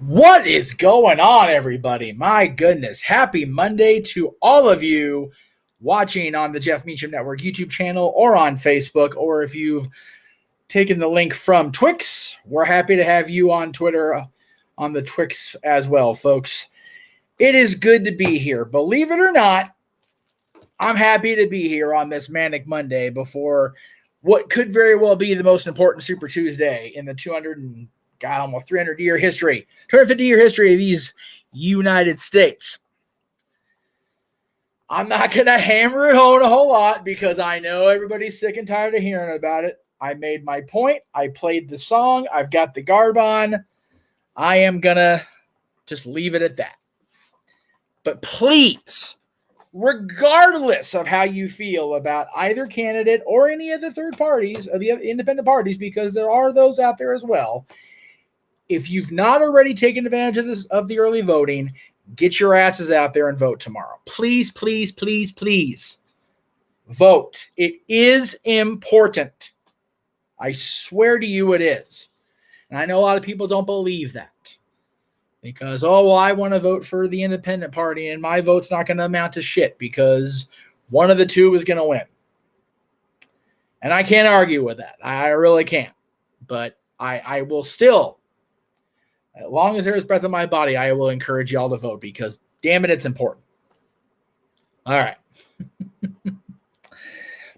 What is going on, everybody? My goodness. Happy Monday to all of you watching on the Jeff Meacham Network YouTube channel or on Facebook, or if you've taken the link from Twix, we're happy to have you on Twitter on the Twix as well, folks. It is good to be here. Believe it or not, I'm happy to be here on this Manic Monday before what could very well be the most important Super Tuesday in the 300-year history, 250-year history of these United States. I'm not going to hammer it home a whole lot because I know everybody's sick and tired of hearing about it. I made my point. I played the song. I've got the garb on. I am going to just leave it at that. But please, regardless of how you feel about either candidate or any of the third parties, of the independent parties, because there are those out there as well, if you've not already taken advantage of the early voting, get your asses out there and vote tomorrow. Please, please, please, please vote. It is important. I swear to you it is. And I know a lot of people don't believe that because, I want to vote for the independent party and my vote's not going to amount to shit because one of the two is going to win. And I can't argue with that. I really can't. But I will still, as long as there is breath in my body, I will encourage y'all to vote because, damn it, it's important. All right.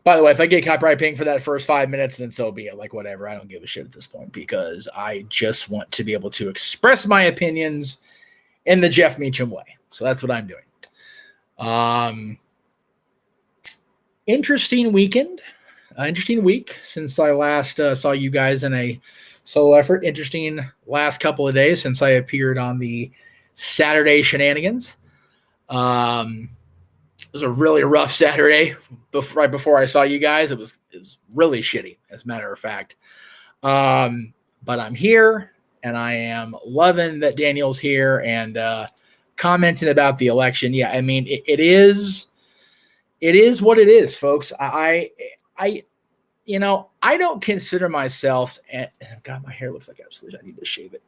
By the way, if I get copyright paying for that first 5 minutes, then so be it. Like, whatever. I don't give a shit at this point because I just want to be able to express my opinions in the Jeff Meacham way. So that's what I'm doing. Interesting weekend. Interesting week since I last saw you guys in a solo effort. Interesting last couple of days since I appeared on the Saturday shenanigans. It was a really rough Saturday right before I saw you guys. It was really shitty, as a matter of fact. But I'm here, and I am loving that Daniel's here and commenting about the election. Yeah, I mean, it is what it is, folks. I don't consider myself. God, my hair looks like absolutely. I need to shave it.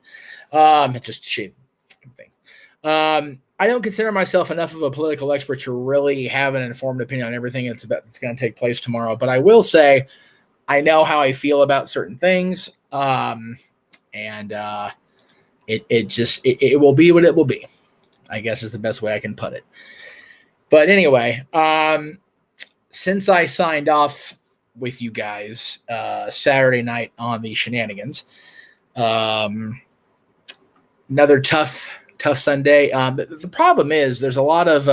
Just shave the fucking thing. I don't consider myself enough of a political expert to really have an informed opinion on everything that's going to take place tomorrow. But I will say, I know how I feel about certain things, and it will be what it will be, I guess is the best way I can put it. But anyway, since I signed off with you guys Saturday night on the shenanigans, another tough Sunday. The problem is there's a lot of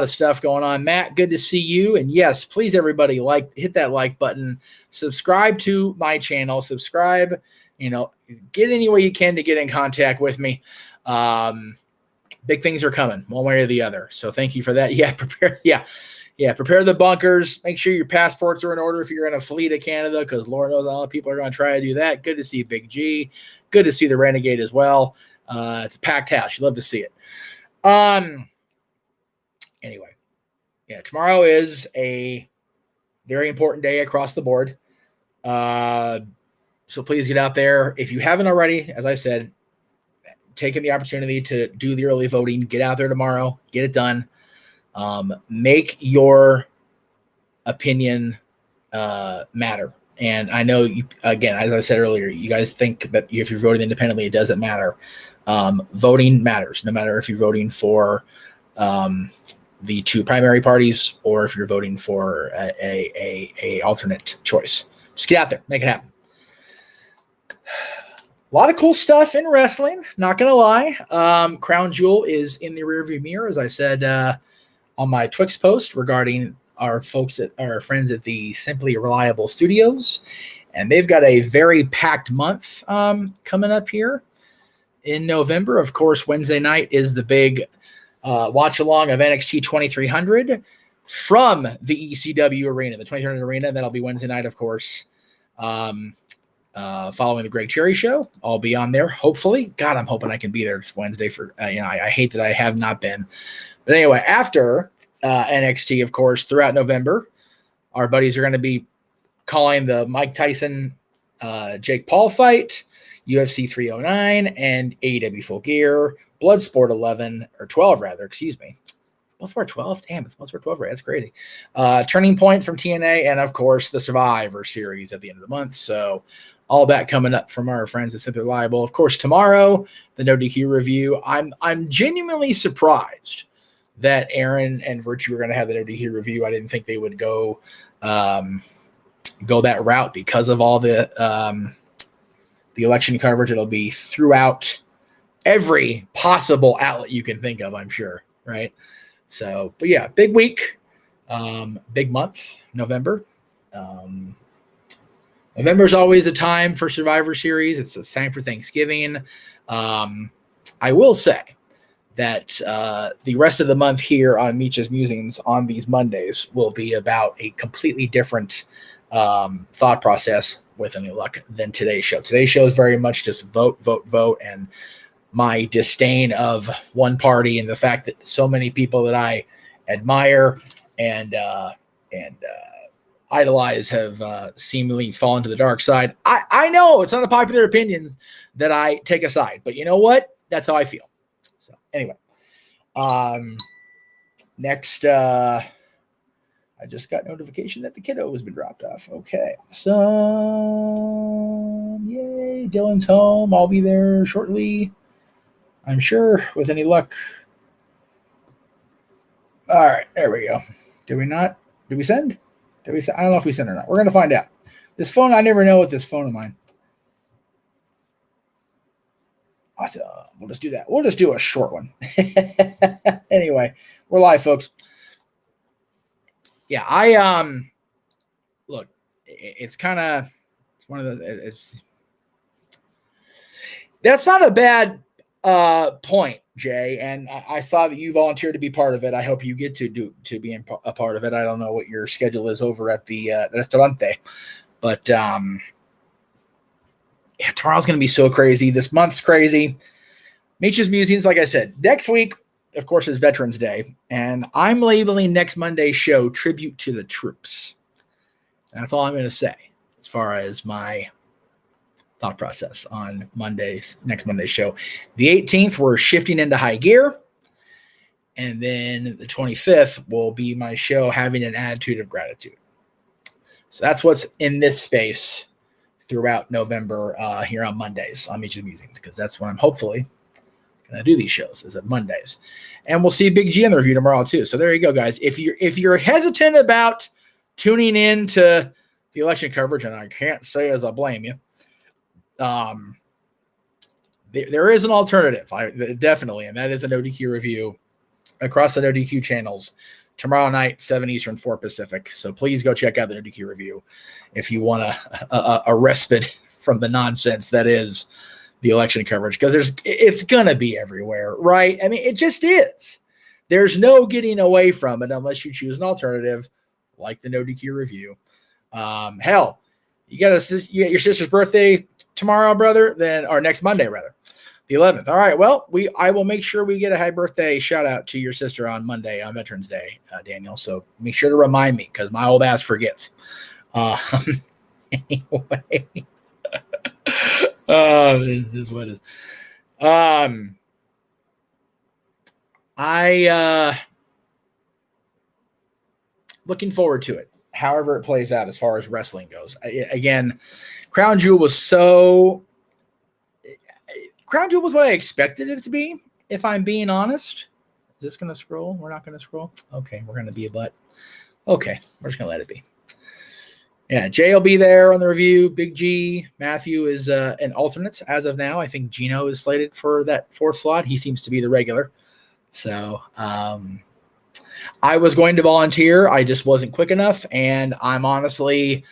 stuff going on. Matt, good to see you. And yes, please everybody hit that like button, subscribe to my channel, subscribe, get any way you can to get in contact with me. Big things are coming one way or the other. So thank you for that. Yeah, prepare the bunkers. Make sure your passports are in order if you're going to flee to Canada, because Lord knows a lot of people are going to try to do that. Good to see Big G. Good to see the Renegade as well. It's a packed house. You love to see it. Anyway, yeah, tomorrow is a very important day across the board. So please get out there. If you haven't already, as I said, taking the opportunity to do the early voting, get out there tomorrow, get it done. Make your opinion matter. And I know, again, as I said earlier, you guys think that if you're voting independently, it doesn't matter. Voting matters, no matter if you're voting for the two primary parties or if you're voting for a alternate choice. Just get out there, make it happen. A lot of cool stuff in wrestling, not going to lie. Crown Jewel is in the rearview mirror, as I said on my Twix post regarding our friends at the Simply Reliable Studios. And they've got a very packed month coming up here in November. Of course, Wednesday night is the big watch along of NXT 2300 from the ECW arena, the 2300 arena. That'll be Wednesday night, of course. Following the Greg Cherry show, I'll be on there. Hopefully, God, I'm hoping I can be there this Wednesday for, I hate that I have not been, but anyway, after NXT, of course, throughout November, our buddies are going to be calling the Mike Tyson, Jake Paul fight. UFC 309, and AEW Full Gear, Bloodsport 11, or 12 rather, excuse me. Bloodsport 12? Damn, it's Bloodsport 12, right? That's crazy. Turning Point from TNA, and of course, the Survivor Series at the end of the month. So all that coming up from our friends at Simply Reliable. Of course, tomorrow, the No DQ review. I'm genuinely surprised that Aaron and Virtue are going to have the No DQ review. I didn't think they would go that route because of all the election coverage. It'll be throughout every possible outlet you can think of, I'm sure, right? So, but yeah, big week, big month, November. November is always a time for Survivor Series. It's a time for Thanksgiving. I will say that the rest of the month here on Meach's Musings on these Mondays will be about a completely different thought process with any luck than today's show. Today's show is very much just vote, vote, vote, and my disdain of one party and the fact that so many people that I admire and idolize have seemingly fallen to the dark side. I know it's not a popular opinion that I take a side, but you know what? That's how I feel. So anyway, next, I just got notification that the kiddo has been dropped off. Okay, so yay, Dylan's home. I'll be there shortly, I'm sure, with any luck. All right, there we go. Did we not? Did we send? I don't know if we sent or not. We're going to find out. This phone, I never know with this phone of mine. Awesome. We'll just do that. We'll just do a short one. Anyway, we're live, folks. Yeah, look, it's kind of one of the, that's not a bad point, Jay, and I saw that you volunteered to be part of it. I hope you get to be a part of it. I don't know what your schedule is over at the restaurante, but yeah, tomorrow's going to be so crazy. This month's crazy. Meach's Musings, like I said, next week, of course, is Veterans Day, and I'm labeling next Monday's show Tribute to the Troops. That's all I'm going to say as far as my thought process on next Monday's show. The 18th, we're shifting into high gear. And then the 25th will be my show, Having an Attitude of Gratitude. So that's what's in this space throughout November here on Mondays on Meach's Musings, because that's when I'm hopefully going to do these shows, is at Mondays. And we'll see Big G in the review tomorrow too. So there you go, guys. If you're hesitant about tuning in to the election coverage, and I can't say as I blame you, there is an alternative, definitely, and that is a No DQ review across the No DQ channels tomorrow night, 7 Eastern, 4 Pacific. So please go check out the No DQ review if you want a respite from the nonsense that is the election coverage, because it's gonna be everywhere, right? I mean, it just is. There's no getting away from it unless you choose an alternative like the No DQ review. Hell, you got your sister's birthday tomorrow, brother, or next Monday, rather, the 11th. All right, well, I will make sure we get a happy birthday shout out to your sister on Monday, on Veterans Day, Daniel. So make sure to remind me, because my old ass forgets. Anyway, this is what it is. I looking forward to it, however it plays out as far as wrestling goes. Again, Crown Jewel was what I expected it to be, if I'm being honest. Is this going to scroll? We're not going to scroll? Okay, we're going to be a butt. Okay, we're just going to let it be. Yeah, Jay will be there on the review. Big G. Matthew is an alternate as of now. I think Gino is slated for that 4th slot. He seems to be the regular. So I was going to volunteer. I just wasn't quick enough, and I'm honestly,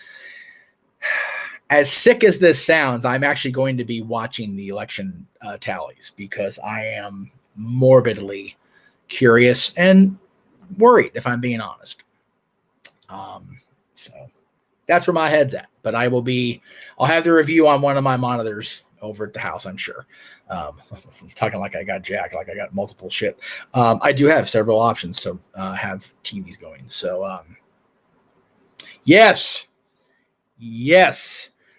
as sick as this sounds, I'm actually going to be watching the election tallies, because I am morbidly curious and worried, if I'm being honest. So that's where my head's at. But I'll have the review on one of my monitors over at the house, I'm sure. I'm talking like I got jacked, like I got multiple shit. I do have several options to have TVs going. So yes.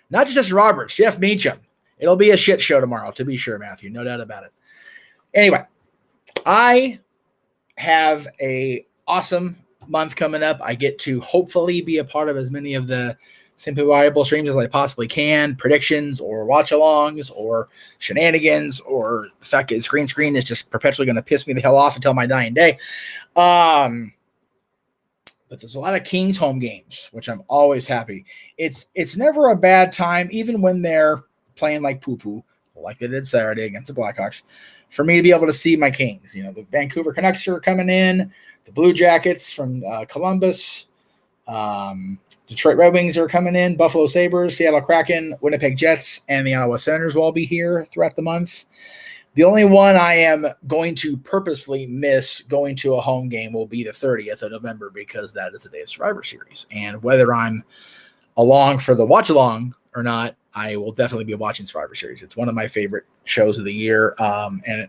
Not just Roberts, Jeff Meacham. It'll be a shit show tomorrow, to be sure, Matthew. No doubt about it. Anyway, I have a awesome month coming up. I get to hopefully be a part of as many of the Simply Viable streams as I possibly can, predictions or watch-alongs or shenanigans, or the fact that screen is just perpetually going to piss me the hell off until my dying day. But there's a lot of Kings home games, which I'm always happy. It's never a bad time, even when they're playing like poo-poo, like they did Saturday against the Blackhawks, for me to be able to see my Kings. You know, the Vancouver Canucks are coming in, the Blue Jackets from Columbus, Detroit Red Wings are coming in, Buffalo Sabres, Seattle Kraken, Winnipeg Jets, and the Ottawa Senators will all be here throughout the month. The only one I am going to purposely miss going to a home game will be the 30th of November, because that is the day of Survivor Series. And whether I'm along for the watch-along or not, I will definitely be watching Survivor Series. It's one of my favorite shows of the year. And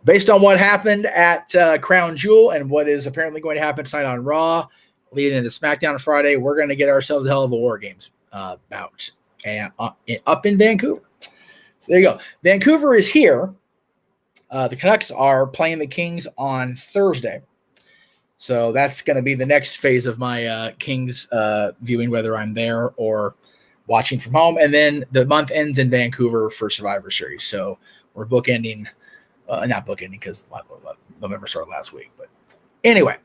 based on what happened at Crown Jewel and what is apparently going to happen tonight on Raw, leading into SmackDown Friday, we're going to get ourselves a hell of a War Games bout up in Vancouver. So there you go. Vancouver is here. The Canucks are playing the Kings on Thursday. So that's going to be the next phase of my Kings viewing, whether I'm there or watching from home. And then the month ends in Vancouver for Survivor Series. So we're bookending, not bookending because November started last week. But anyway,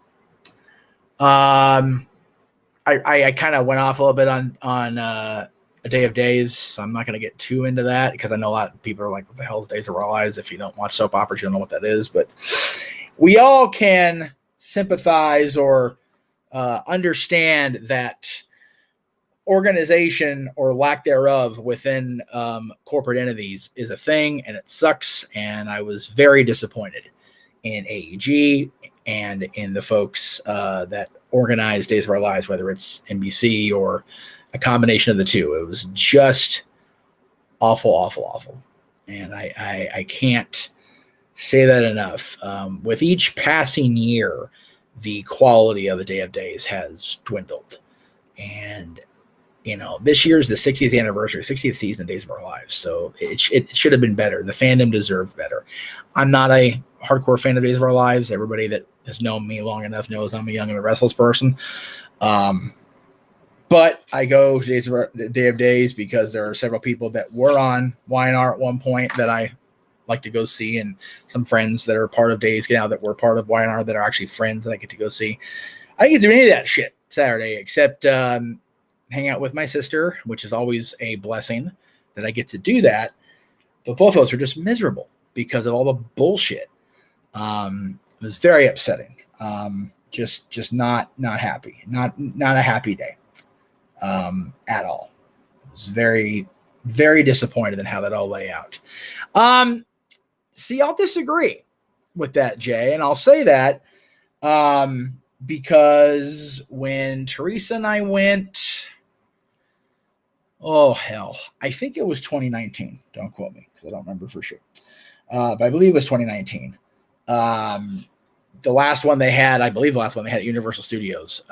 I kind of went off a little bit on A Day of Days, so I'm not going to get too into that, because I know a lot of people are like, what the hell is Days of Our Lives? If you don't watch soap operas, you don't know what that is. But we all can sympathize or understand that organization or lack thereof within corporate entities is a thing, and it sucks. And I was very disappointed in AEG and in the folks that organize Days of Our Lives, whether it's NBC or a combination of the two. It was just awful, awful, awful. And I can't say that enough. With each passing year, the quality of A Day of Days has dwindled. And, you know, this year is the 60th anniversary, 60th season of Days of Our Lives. So it should have been better. The fandom deserved better. I'm not a hardcore fan of Days of Our Lives. Everybody that has known me long enough knows I'm a young and restless person. But I go to Day of Days because there are several people that were on YNR at one point that I like to go see, and some friends that are part of Days now that were part of YNR that are actually friends that I get to go see. I didn't get to do any of that shit Saturday except hang out with my sister, which is always a blessing that I get to do that. But both of us are just miserable because of all the bullshit. It was very upsetting. Just not happy. Not a happy day at all. I was very, very disappointed in how that all lay out. See, I'll disagree with that, Jay, and I'll say that because when Teresa and I went, oh hell, I think it was 2019. Don't quote me because I don't remember for sure. But I believe it was 2019. The last one they had, I believe the last one they had at Universal Studios.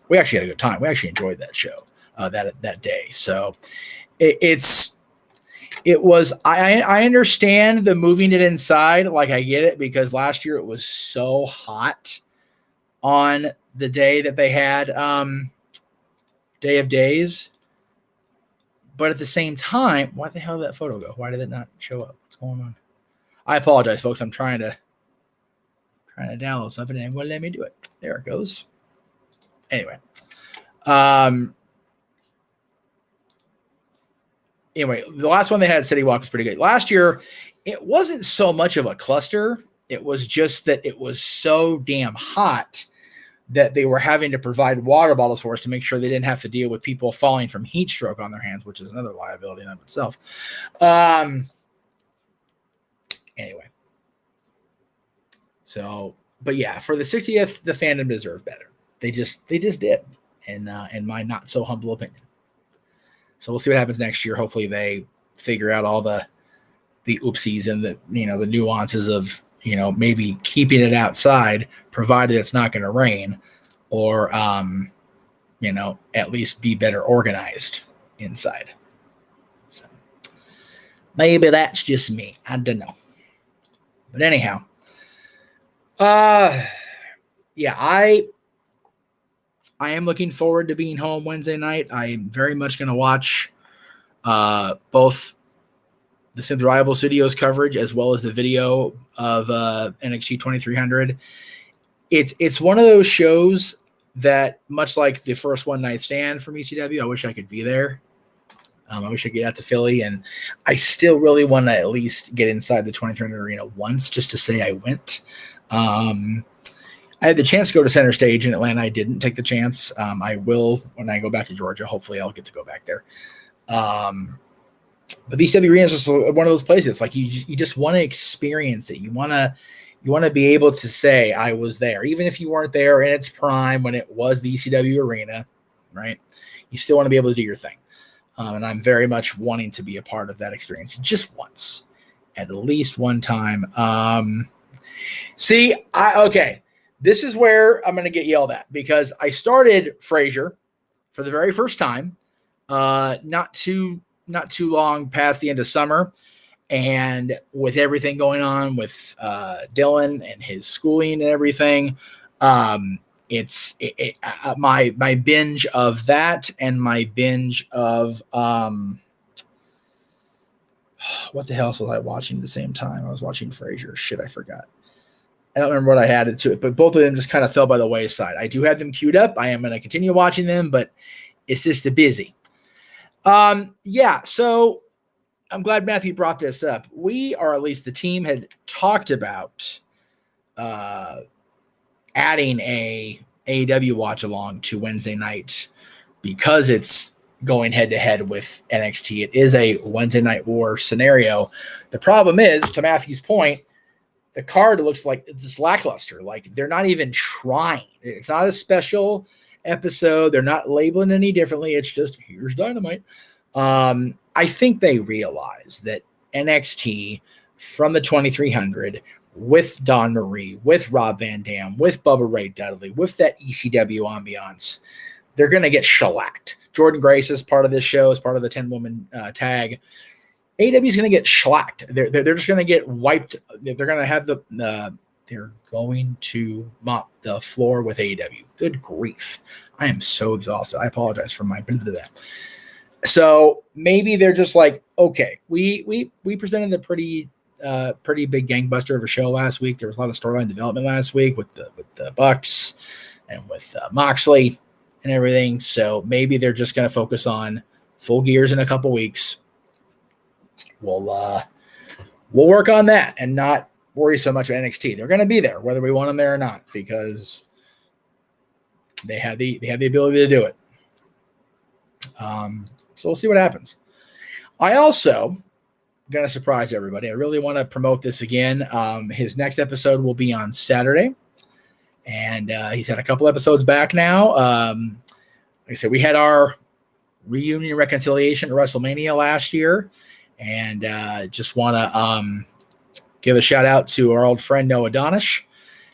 We actually had a good time. We actually enjoyed that show that day. So it was, I understand the moving it inside. Like, I get it, because last year it was so hot on the day that they had Day of Days. But at the same time, why the hell did that photo go? Why did it not show up? What's going on? I apologize, folks. I'm trying to download something and it wouldn't let me do it. There it goes. Anyway. Anyway, the last one they had at City Walk was pretty good. Last year, it wasn't so much of a cluster. It was just that it was so damn hot that they were having to provide water bottles for us to make sure they didn't have to deal with people falling from heat stroke on their hands, which is another liability in of itself. Anyway. So, but yeah, for the 60th, the fandom deserved better. They just did, in my not so humble opinion. So we'll see what happens next year. Hopefully they figure out all the oopsies and the nuances of, maybe keeping it outside, provided it's not going to rain, or, at least be better organized inside. So Maybe that's just me. I don't know. But anyhow, yeah, I am looking forward to being home Wednesday night. I'm very much going to watch both the Synth Reliable Studios coverage as well as the video of NXT 2300. It's one of those shows that, much like the first One Night Stand from ECW, I wish I could be there. I wish I could get out to Philly, and I still really want to at least get inside the 2300 arena once just to say I went. I had the chance to go to Center Stage in Atlanta. I didn't take the chance. I will when I go back to Georgia. Hopefully, I'll get to go back there. But the ECW arena is just one of those places. Like you just want to experience it. You want to be able to say I was there, even if you weren't there in its prime when it was the ECW arena, right? You still want to be able to do your thing. And I'm very much wanting to be a part of that experience just once, at least one time. Okay. This is where I'm going to get yelled at because I started Frasier for the very first time, not too long past the end of summer. And with everything going on with Dylan and his schooling and everything, my binge of that and my binge of what the hell was I watching at the same time? I was watching Frasier. Shit, I forgot. I don't remember what I added to it, but both of them just kind of fell by the wayside. I do have them queued up. I am going to continue watching them, but it's just a busy. So I'm glad Matthew brought this up. We, or at least the team, had talked about adding a AEW watch along to Wednesday night because it's going head to head with NXT. It is a Wednesday night war scenario. The problem is, to Matthew's point, the card looks like it's just lackluster. Like they're not even trying. It's not a special episode. They're not labeling any differently. It's just here's Dynamite. I think they realize that NXT from the 2300 with Dawn Marie, with Rob Van Dam, with Bubba Ray Dudley, with that ECW ambiance, they're going to get shellacked. Jordan Grace is part of this show, is part of the 10-woman tag. AEW is going to get shellacked. They're just going to get wiped. They're going to have they're going to mop the floor with AEW. Good grief. I am so exhausted. I apologize for my bit of that. So maybe they're just like, okay, we presented a pretty big gangbuster of a show last week. There was a lot of storyline development last week with the Bucks and with Moxley and everything. So maybe they're just going to focus on Full Gears in a couple weeks. We'll work on that and not worry so much about NXT. They're going to be there whether we want them there or not because they have the ability to do it. So we'll see what happens. I also am going to surprise everybody. I really want to promote this again. His next episode will be on Saturday, and he's had a couple episodes back now. Like I said, we had our reunion reconciliation at WrestleMania last year, and just want to give a shout out to our old friend Noah Donish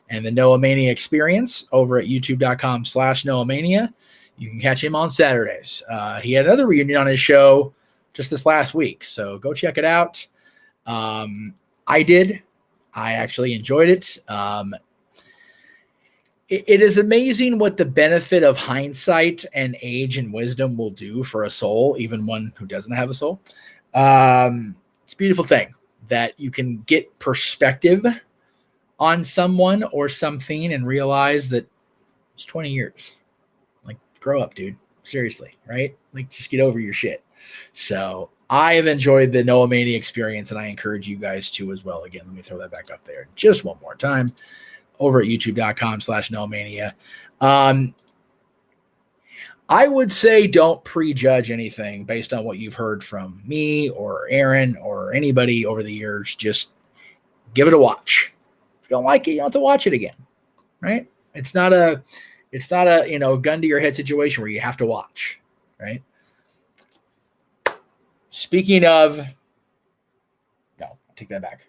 and the Noah Mania Experience over at youtube.com/Noah Mania. You can catch him on Saturdays. He had another reunion on his show just this last week, so go check it out. I did. I actually enjoyed it. It is amazing what the benefit of hindsight and age and wisdom will do for a soul, even one who doesn't have a soul. It's a beautiful thing that you can get perspective on someone or something and realize that it's 20 years. Like, grow up, dude. Seriously, right? Like, just get over your shit. So I have enjoyed the Noah Mania Experience, and I encourage you guys to as well. Again, let me throw that back up there just one more time over at youtube.com/Noah Mania. I would say don't prejudge anything based on what you've heard from me or Aaron or anybody over the years. Just give it a watch. If you don't like it, you don't have to watch it again, right? It's not a gun to your head situation where you have to watch, right? Speaking of, no, I take that back.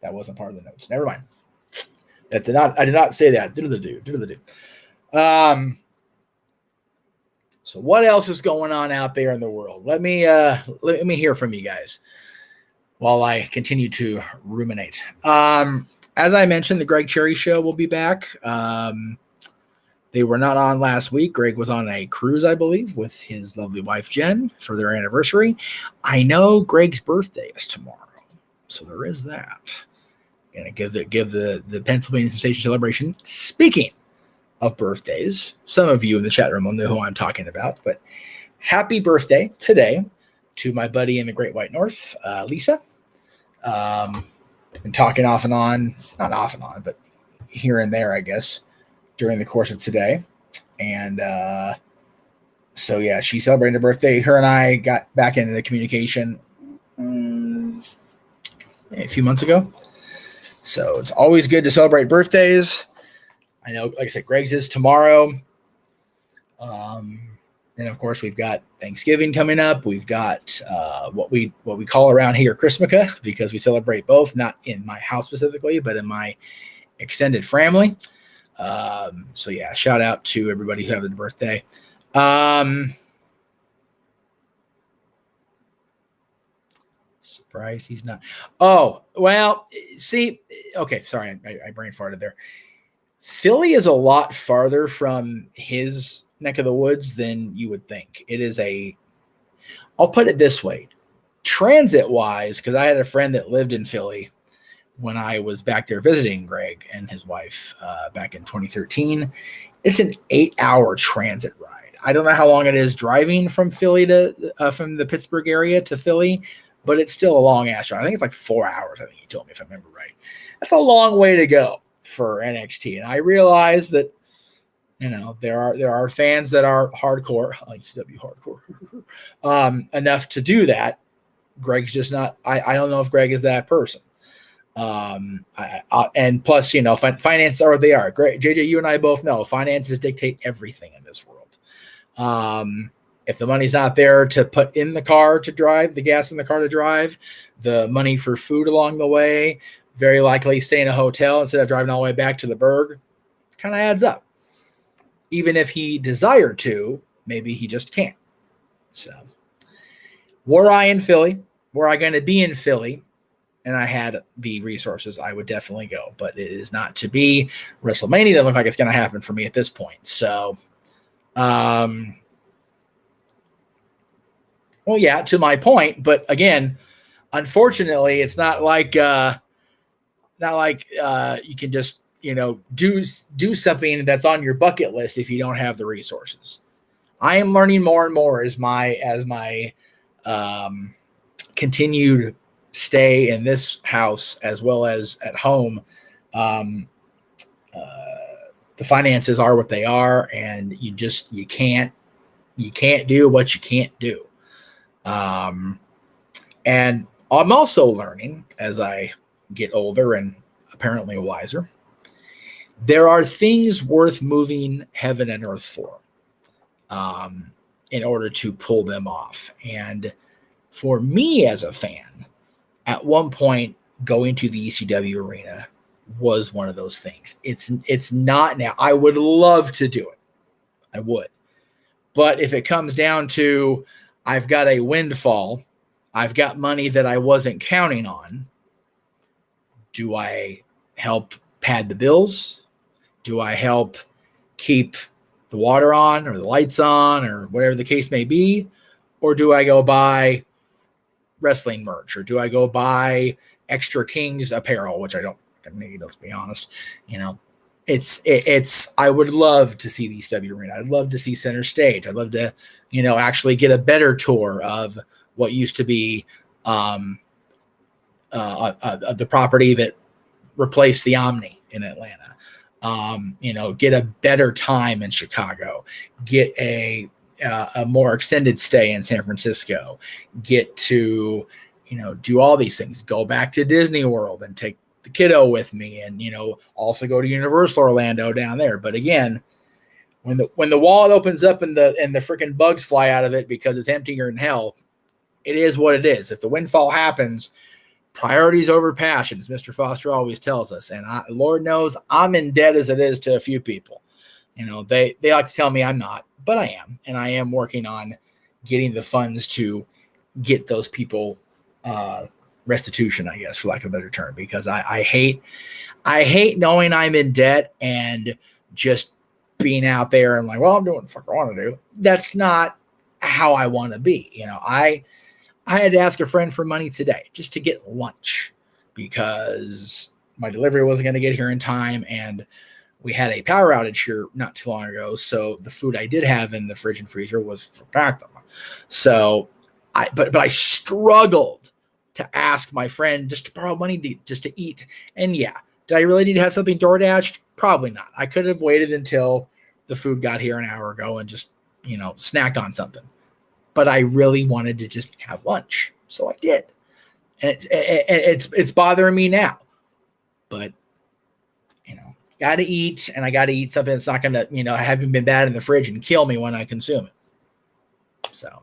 That wasn't part of the notes. Never mind. I did not say that. Do. So what else is going on out there in the world? Let me hear from you guys. while I continue to ruminate. As I mentioned, the Greg Cherry Show will be back. They were not on last week. Greg was on a cruise, I believe, with his lovely wife, Jen, for their anniversary. I know Greg's birthday is tomorrow, so there is that. Gonna give the Pennsylvania Sensation celebration. Speaking of birthdays, some of you in the chat room will know who I'm talking about, but happy birthday today to my buddy in the Great White North, Lisa. Been talking off and on, not off and on, but here and there, I guess, during the course of today. And so, yeah, she celebrated her birthday. Her and I got back into the communication a few months ago. So it's always good to celebrate birthdays. I know, like I said, Greg's is tomorrow. And of course, we've got Thanksgiving coming up. We've got what we call around here Christmaka, because we celebrate both, not in my house specifically, but in my extended family. So yeah, shout out to everybody who had a birthday. Surprised he's not. Oh, well, see, okay, sorry, I brain farted there. Philly is a lot farther from his neck of the woods than you would think. It is I'll put it this way, transit wise, because I had a friend that lived in Philly when I was back there visiting Greg and his wife back in 2013. It's an 8-hour transit ride. I don't know how long it is driving from Philly to from the Pittsburgh area to Philly, but it's still a long ass drive. I think it's like 4 hours. I think he told me, if I remember right. That's a long way to go for NXT. And I realize that, you know, there are fans that are hardcore, ICW hardcore, enough to do that. Greg's just not. I don't know if Greg is that person. And plus, you know, finances are what they are. Greg, JJ, you and I both know finances dictate everything in this world. If the money's not there to put in the car to drive, the gas in the car to drive, the money for food along the way, very likely stay in a hotel instead of driving all the way back to the burg, kind of adds up. Even if he desired to, maybe he just can't. So, were I in Philly, were I going to be in Philly, and I had the resources, I would definitely go. But it is not to be. WrestleMania doesn't look like it's going to happen for me at this point. So, well, yeah, to my point. But again, unfortunately, it's not like you can just, you know, do something that's on your bucket list if you don't have the resources. I am learning more and more as my continued stay in this house as well as at home. The finances are what they are, and you can't do what you can't do. And I'm also learning as I get older and apparently wiser, there are things worth moving heaven and earth for, in order to pull them off. And for me as a fan, at one point, going to the ECW arena was one of those things. It's not now. I would love to do it. I would. But if it comes down to, I've got a windfall, I've got money that I wasn't counting on, do I help pad the bills? Do I help keep the water on or the lights on or whatever the case may be? Or do I go buy wrestling merch? Or do I go buy Extra Kings apparel, which I don't need, let's be honest. You know, it's I would love to see the ECW arena. I'd love to see Center Stage. I'd love to, you know, actually get a better tour of what used to be the property that replaced the Omni in Atlanta. You know, get a better time in Chicago, get a more extended stay in San Francisco, get to, you know, do all these things, go back to Disney World and take the kiddo with me, and, you know, also go to Universal Orlando down there. But again, when the wallet opens up and the freaking bugs fly out of it because it's emptier than hell, it is what it is. If the windfall happens, priorities over passion, as Mr. Foster always tells us. And Lord knows I'm in debt as it is to a few people. You know, they like to tell me I'm not, but I am. And I am working on getting the funds to get those people restitution, I guess, for lack of a better term, because I hate knowing I'm in debt and just being out there and like, well, I'm doing what the fuck I want to do. That's not how I want to be. I had to ask a friend for money today just to get lunch because my delivery wasn't going to get here in time, and we had a power outage here not too long ago. So the food I did have in the fridge and freezer was forgotten. So but I struggled to ask my friend just to borrow money just to eat. And yeah, did I really need to have something door dashed? Probably not. I could have waited until the food got here an hour ago and just, snacked on something. But I really wanted to just have lunch. So I did. And it's bothering me now. But, got to eat, and I got to eat something that's not going to, haven't been bad in the fridge and kill me when I consume it. So,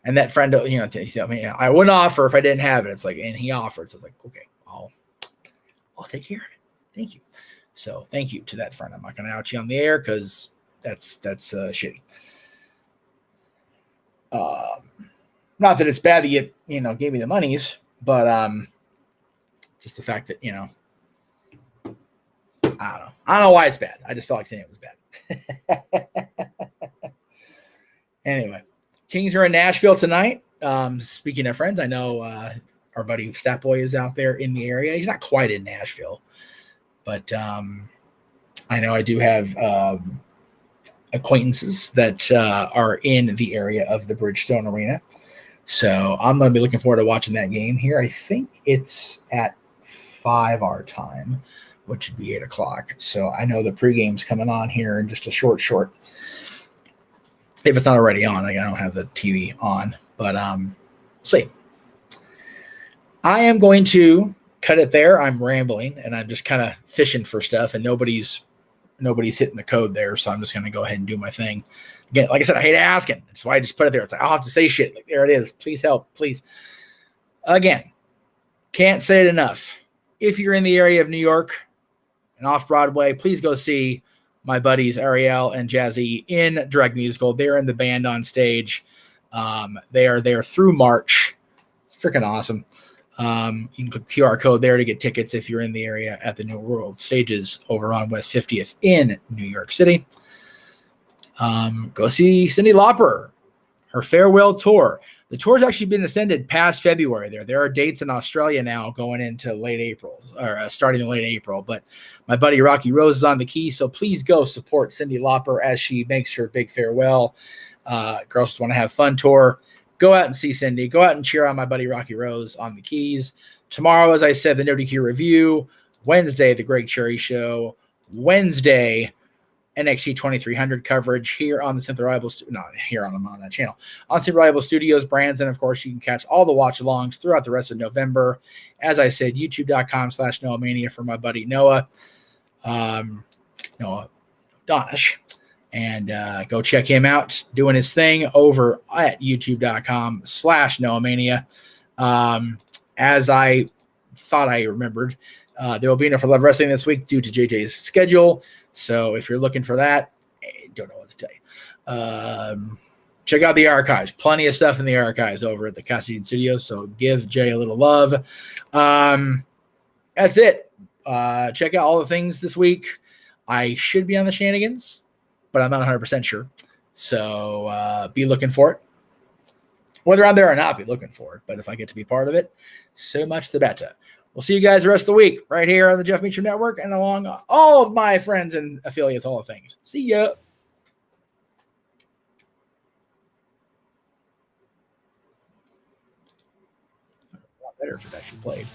and that friend, I wouldn't offer if I didn't have it. It's like, and he offered. So I was like, okay, I'll take care of it. Thank you. So thank you to that friend. I'm not going to out you on the air because that's shitty. Not that it's bad that you gave me the monies, but just the fact that I don't know why it's bad. I just felt like saying it was bad. Anyway, Kings are in Nashville tonight. Speaking of friends, I know our buddy Statboy is out there in the area. He's not quite in Nashville, but I know I do have acquaintances that are in the area of the Bridgestone Arena. So I'm going to be looking forward to watching that game here. I think it's at 5 our time, which would be 8 o'clock. So I know the pregame's coming on here in just a short. If it's not already on, I don't have the TV on, but see. I am going to cut it there. I'm rambling and I'm just kind of fishing for stuff, and nobody's hitting the code there, so I'm just going to go ahead and do my thing. Again, like I said, I hate asking. That's why I just put it there. It's like, I'll have to say shit. Like, there it is. Please help. Please. Again, can't say it enough. If you're in the area of New York and off Broadway, please go see my buddies Ariel and Jazzy in Drag Musical. They're in the band on stage. They are there through March. It's freaking awesome. You can click QR code there to get tickets if you're in the area at the New World Stages over on West 50th in New York City. Go see Cyndi Lauper, her farewell tour. The tour's actually been extended past February. There are dates in Australia now going into late April, or starting in late April. But my buddy Rocky Rose is on the key, so please go support Cyndi Lauper as she makes her big farewell. Girls Just Want to Have Fun tour. Go out and see Cyndi. Go out and cheer on my buddy Rocky Rose on the keys. Tomorrow, as I said, the No DQ review. Wednesday, the Greg Cherry Show. Wednesday, NXT 2300 coverage here on the Simply Reliable, not here on that channel, on Simply Reliable Studios brands. And of course, you can catch all the watch alongs throughout the rest of November. As I said, youtube.com/NoahMania for my buddy Noah Donish. And go check him out doing his thing over at youtube.com/NoahMania. As I thought I remembered, there will be no For Love Wrestling this week due to JJ's schedule. So if you're looking for that, I don't know what to tell you. Check out the archives. Plenty of stuff in the archives over at the Cassidine Studios. So give Jay a little love. That's it. Check out all the things this week. I should be on the shenanigans, but I'm not 100% sure. So be looking for it. Whether I'm there or not, be looking for it. But if I get to be part of it, so much the better. We'll see you guys the rest of the week right here on the Jeff Meacham Network and along all of my friends and affiliates, all the things. See ya. A lot better if it actually played.